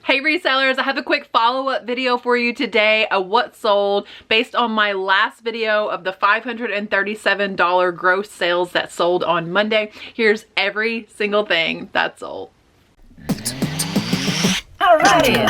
Hey resellers, I have a quick follow-up video for you today of what sold based on my last video of the $537 gross sales that sold on Monday. Here's every single thing that sold. Alrighty.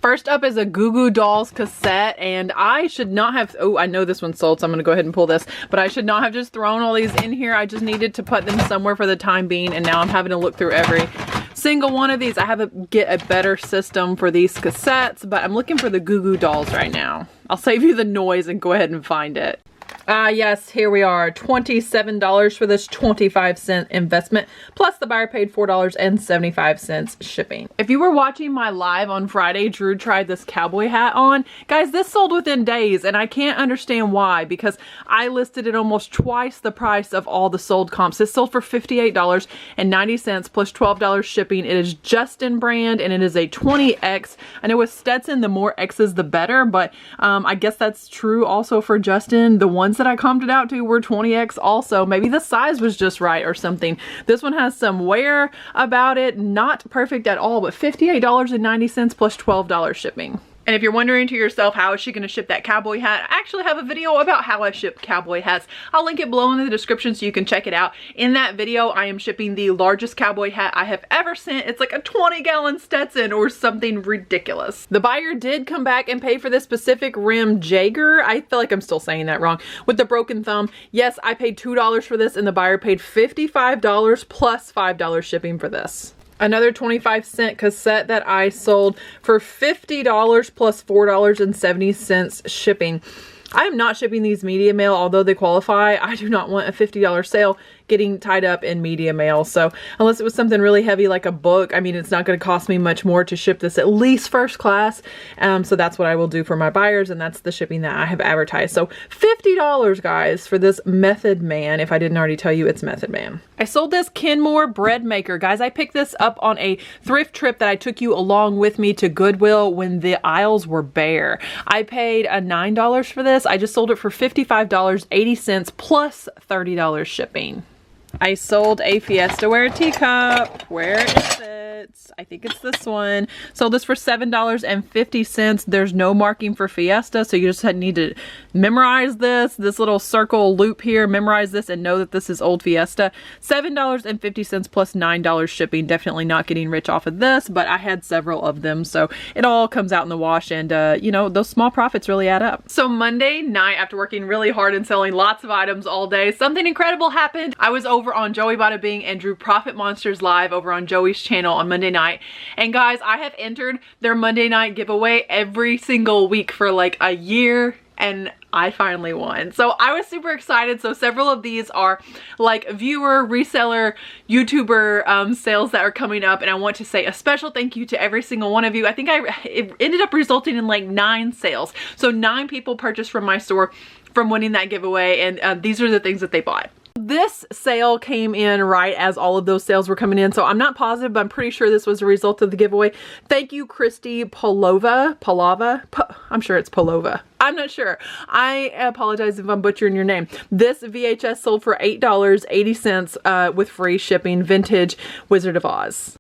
First up is a Goo Goo Dolls cassette, and I should not have, oh, I know this one sold, so I'm gonna go ahead and pull this, but I should not have just thrown all these in here. I just needed to put them somewhere for the time being, and now I'm having to look through every single one of these. I have to get a better system for these cassettes, but I'm looking for the Goo Goo Dolls right now. I'll save you the noise and go ahead and find it. Yes, here we are. $27 for this 25-cent investment, plus the buyer paid $4.75 shipping. If you were watching my live on Friday, Drew tried this cowboy hat on. Guys, this sold within days, and I can't understand why, because I listed it almost twice the price of all the sold comps. This sold for $58.90 plus $12 shipping. It is Justin brand, and it is a 20X. I know with Stetson, the more X's the better, but I guess that's true also for Justin. The ones that I commented out to were 20X also. Maybe the size was just right or something. This one has some wear about it. Not perfect at all, but $58.90 plus $12 shipping. And if you're wondering to yourself, how is she going to ship that cowboy hat? I actually have a video about how I ship cowboy hats. I'll link it below in the description so you can check it out. In that video, I am shipping the largest cowboy hat I have ever sent. It's like a 20-gallon Stetson or something ridiculous. The buyer did come back and pay for this Pacific Rim Jaeger. I feel like I'm still saying that wrong. With the broken thumb. Yes, I paid $2 for this and the buyer paid $55 plus $5 shipping for this. Another 25-cent cassette that I sold for $50 plus $4.70 shipping. I am not shipping these media mail, although they qualify. I do not want a $50 sale getting tied up in media mail. So unless it was something really heavy like a book, I mean, it's not going to cost me much more to ship this, at least first class. So that's what I will do for my buyers, and that's the shipping that I have advertised. So $50, guys, for this Method Man. If I didn't already tell you, it's Method Man. I sold this Kenmore bread maker. Guys, I picked this up on a thrift trip that I took you along with me to Goodwill when the aisles were bare. I paid $9 for this. I just sold it for $55.80 plus $30 shipping. I sold a Fiesta ware teacup. Where is it? I think it's this one. Sold this for $7.50. There's no marking for Fiesta, so you just need to memorize this little circle loop here. Memorize this and know that this is old Fiesta. $7.50 plus $9 shipping. Definitely not getting rich off of this, but I had several of them, so it all comes out in the wash, and you know, those small profits really add up. So Monday night, after working really hard and selling lots of items all day, something incredible happened. I was over on Joey Bada Bing and Drew Profit Monsters live over on Joey's channel on Monday night. And guys, I have entered their Monday night giveaway every single week for like a year, and I finally won. So I was super excited. So several of these are like viewer, reseller, YouTuber sales that are coming up, and I want to say a special thank you to every single one of you. I think it ended up resulting in like 9 sales. So 9 people purchased from my store from winning that giveaway, and these are the things that they bought. This sale came in right as all of those sales were coming in, so I'm not positive, but I'm pretty sure this was a result of the giveaway. Thank you, Christy Polova. I'm sure it's Polova. I'm not sure. I apologize if I'm butchering your name. This VHS sold for $8.80 with free shipping. Vintage Wizard of Oz.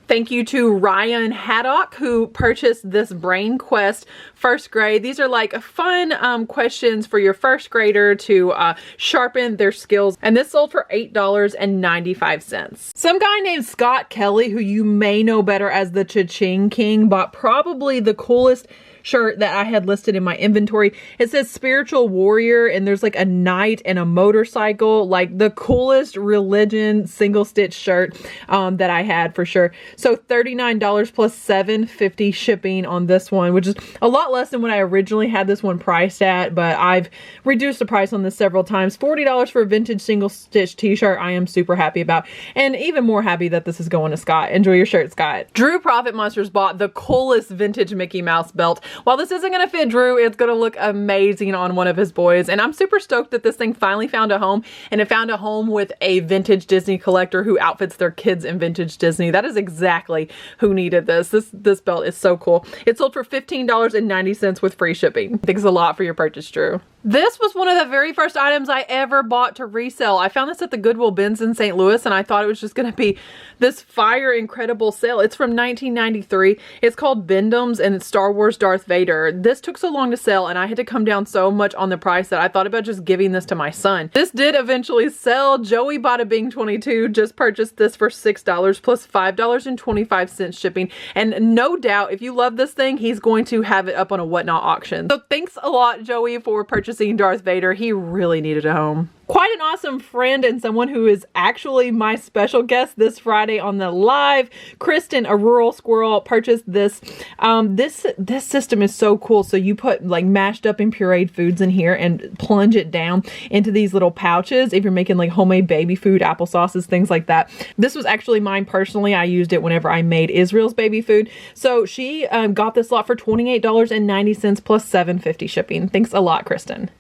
Thank you to Ryan Haddock, who purchased this Brain Quest first grade. These are like fun questions for your first grader to sharpen their skills. And this sold for $8.95. Some guy named Scott Kelly, who you may know better as the Cha-Ching King, bought probably the coolest shirt that I had listed in my inventory. It says Spiritual Warrior, and there's like a knight and a motorcycle, like the coolest religion single stitch shirt that I had for sure. So $39 plus $7.50 shipping on this one, which is a lot less than what I originally had this one priced at, but I've reduced the price on this several times. $40 for a vintage single stitch t-shirt I am super happy about, and even more happy that this is going to Scott. Enjoy your shirt, Scott. Drew Profit Monsters bought the coolest vintage Mickey Mouse belt. While this isn't going to fit Drew, it's going to look amazing on one of his boys, and I'm super stoked that this thing finally found a home, and it found a home with a vintage Disney collector who outfits their kids in vintage Disney. That is exactly who needed this. This belt is so cool. It sold for $15.90 with free shipping. Thanks a lot for your purchase, Drew. This was one of the very first items I ever bought to resell. I found this at the Goodwill bins in St. Louis, and I thought it was just going to be this fire incredible sale. It's from 1993. It's called Bendham's, and it's Star Wars Darth Vader. This took so long to sell, and I had to come down so much on the price that I thought about just giving this to my son. This did eventually sell. Joey bought a Bing 22, just purchased this for $6 plus $5.25 shipping. And no doubt, if you love this thing, he's going to have it up on a Whatnot auction. So thanks a lot, Joey, for purchasing Darth Vader. He really needed a home. Quite an awesome friend and someone who is actually my special guest this Friday on the live. Kristen, a rural squirrel, purchased this. This system is so cool. So you put like mashed up and pureed foods in here and plunge it down into these little pouches if you're making like homemade baby food, applesauces, things like that. This was actually mine personally. I used it whenever I made Israel's baby food. So she got this lot for $28.90 plus $7.50 shipping. Thanks a lot, Kristen.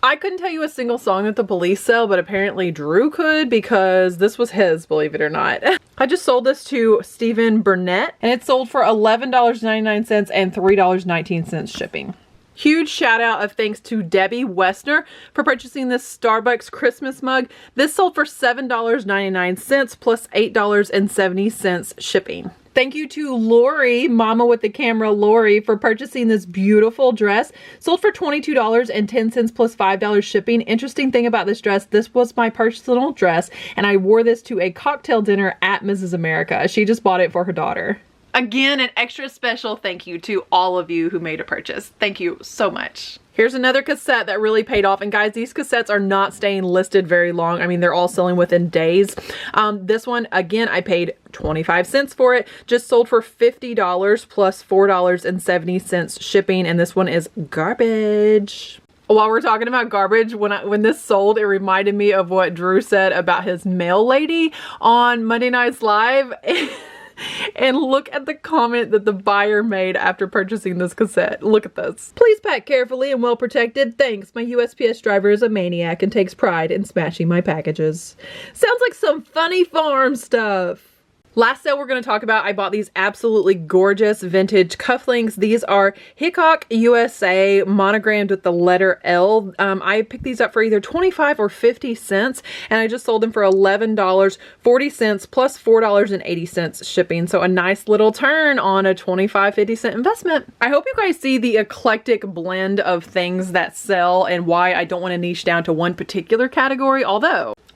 I couldn't tell you a single song that the police sell, but apparently Drew could because this was his, believe it or not. I just sold this to Stephen Burnett, and it sold for $11.99 and $3.19 shipping. Huge shout out of thanks to Debbie Westner for purchasing this Starbucks Christmas mug. This sold for $7.99 plus $8.70 shipping. Thank you to Lori, Mama with the Camera Lori, for purchasing this beautiful dress. Sold for $22.10 plus $5 shipping. Interesting thing about this dress, this was my personal dress, and I wore this to a cocktail dinner at Mrs. America. She just bought it for her daughter. Again, an extra special thank you to all of you who made a purchase. Thank you so much. Here's another cassette that really paid off. And guys, these cassettes are not staying listed very long. I mean, they're all selling within days. This one, again, I paid 25 cents for it. Just sold for $50 plus $4.70 shipping. And this one is garbage. While we're talking about garbage, when this sold, it reminded me of what Drew said about his mail lady on Monday Nights Live. And look at the comment that the buyer made after purchasing this cassette. Look at this. Please pack carefully and well protected. Thanks. My USPS driver is a maniac and takes pride in smashing my packages. Sounds like some funny farm stuff. Last sale we're going to talk about, I bought these absolutely gorgeous vintage cufflinks. These are Hickok USA monogrammed with the letter L. I picked these up for either 25 or 50 cents, and I just sold them for $11.40 plus $4.80 shipping. So a nice little turn on a 25-50 cent investment. I hope you guys see the eclectic blend of things that sell and why I don't want to niche down to one particular category,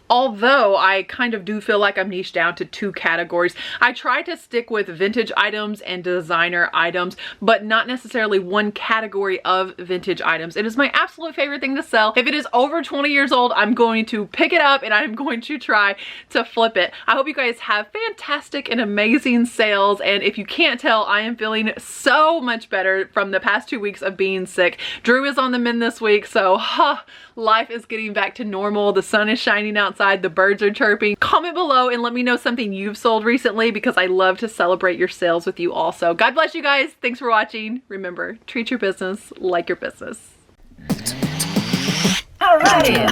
Although I kind of do feel like I'm niched down to two categories. I try to stick with vintage items and designer items, but not necessarily one category of vintage items. It is my absolute favorite thing to sell. If it is over 20 years old, I'm going to pick it up and I'm going to try to flip it. I hope you guys have fantastic and amazing sales. And if you can't tell, I am feeling so much better from the past 2 weeks of being sick. Drew is on the mend this week, so life is getting back to normal. The sun is shining outside. The birds are chirping. Comment below and let me know something you've sold recently because I love to celebrate your sales with you also. God bless you guys. Thanks for watching. Remember, treat your business like your business. Alrighty.